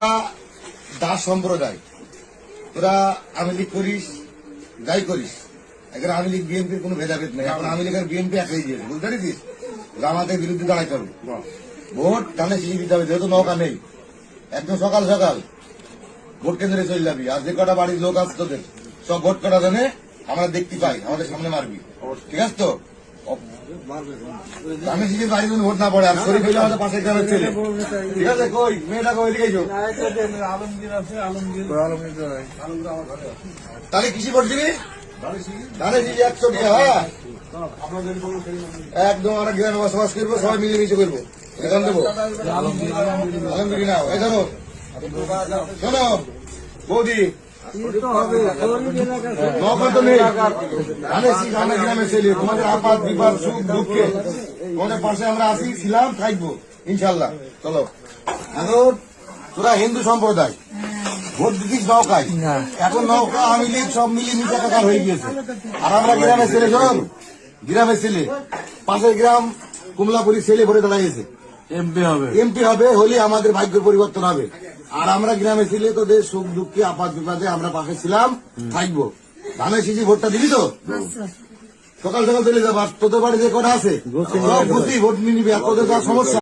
দাস সম্প্রদায়, তোরা আওয়ামী লীগ করিস, যাই করিস, এখন আওয়ামী লীগ বিএনপির কোন ভেদাভেদ নেই। এখন আওয়ামী লীগের বিএনপি একই দিয়েছে, বুঝতে পেরেছিস? আমাদের বিরুদ্ধে দাঁড়াইতে হবে, ভোট টানে শিখে দিতে হবে। যেহেতু নৌকা নেই, একদম সকাল সকাল ভোট কেন্দ্রে চলে যাবি। আর যে কটা বাড়ির লোক আছে তোদের সব ভোট কটা জানে আমরা দেখতে পাই, আমাদের সামনে মারবি, ঠিক আছে তো? আমি শিখে বাড়ি ভোট না পড়ে, আর শরীফ হইলে আমাদের পাশের গ্রামের ছেলে, ঠিক আছে? কই মেয়েটা কই লিখেছ? তাহলে কৃষি ভোট দিবি? ধানে শিখি 100 টাকা। হ্যাঁ, একদম আমরা গ্রামে বসবাস করবো, সবাই মিলেমিশে করবো। এখান দেবো আলমগীর নাও। এই ধরো, শোনো বৌদি, গ্রামের ছেলে, তোমাদের আপাত বিপাদ সুখ দুঃখে তোমাদের পাশে আমরা আসি, ছিলাম, থাকবো ইনশাল্লাহ। চলো, এখন তোরা হিন্দু সম্প্রদায় ভোট দিতিস নৌকায়, এখন নৌকা আওয়ামী লীগ সব মিলিয়ে মিশে একাকার হয়ে গিয়েছে। আর আমরা গ্রামের ছেলে, শোন, গ্রামের ছেলে, পাশের গ্রাম কুমলাপুরি ছেলে ভোটে দাঁড়িয়েছে, এমপি হবে, হলে আমাদের ভাগ্য পরিবর্তন হবে। আর আমরা গ্রামে ছিলে তোদের সুখ দুঃখে আপাত বিপাদে আমরা পাশে ছিলাম, থাকবো। ধানের শিশি ভোটটা দিবি তো? সকাল সকাল চলে যাবার, তোদের বাড়ি যে কটা আছে বুঝি ভোট নিয়ে নিবি। আর তোদের যা সমস্যা